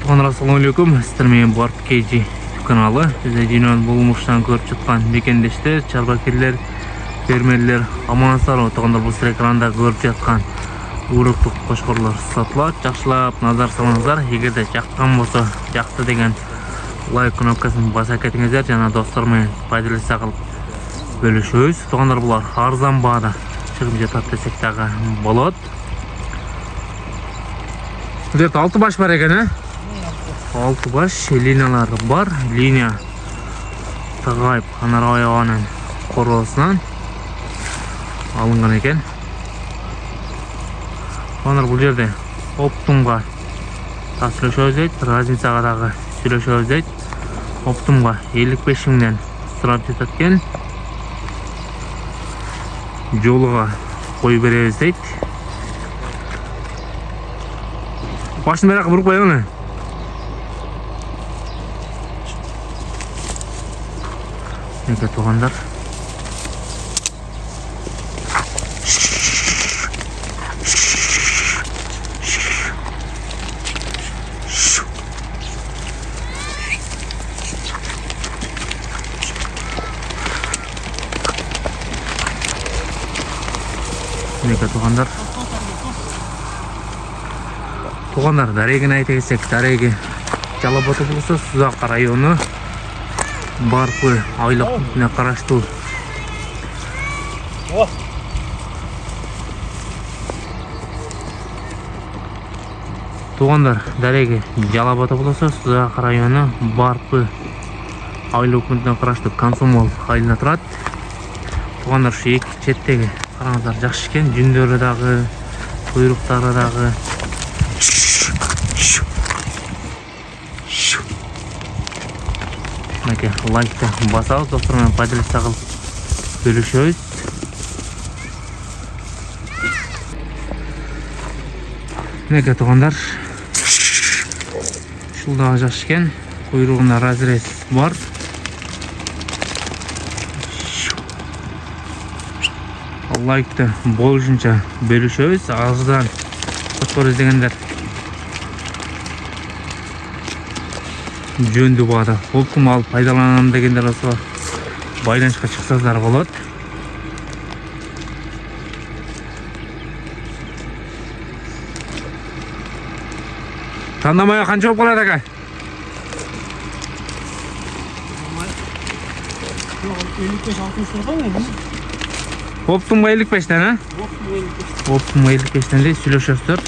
Туғандар, ассаламу алейкум. Сіздер менен Барп KG каналы. Бізде дүйнөнүн булмуштан көрүп жаткан мекендештер, чарбакерлер, фермерлер, амансыздар. Туғандар, бұл сіздер экранда көрүп жаткан уруктук кошкорлор сатылат. Жакшылап назар салыңыздар. Эгерде жаккан болсо, жакты деген лайк кнопкасын баса кетиңиздер. Жана достор менен пайдалаша кылып бөлүшөбүз. Туғандар, булар арзан баада чыгып жатат десек дагы болот. Бұл 6 баш бар екен, 6 баш линиялары бар. Линия тағайып қанар аяғанын қорғасынан алынған екен. Оныр бұл жерде оптумға сөйлешөбүз дейт, разницаға дағы сөйлешөбүз дейт. Оптумға 55 мыңдан сұрап жетат екен. Жолыға қой беребиз дейт. Başını merak vurup koyalım mı? Ne tuğanlar? Ne tuğanlar? Туғандар, дарегін айта кетсек, дареги Жалал-Абад облысы Сузак районы Барпы айлық пунктіне қараштуу. Туғандар, дареги Жалал-Абад облысы Сузак районы Барпы айлық пунктіне қараштуу Комсомол айылына турат. Туғандар, шу екі четтеги қараңыздар жакшы экен, жүндөрү дагы, куйруктары дагы. Лайкты басабыз, достормен пайдалаша кылып бөлүшөбүз. Мынакей туғандар, ушул дагы жакшы экен, куйругунда разрез бар. Лайкты болушунча бөлүшөбүз. Азырдан кошкор издегендер жөндү баада оптум алып пайдаланам дегендер болсо байланышка чыксаңыздар болот. Тандамая канча болуп калат ака? 55-60 Оптумга 55-тен, а? Оптумга 55-тен де сүйлөшөсүздөр.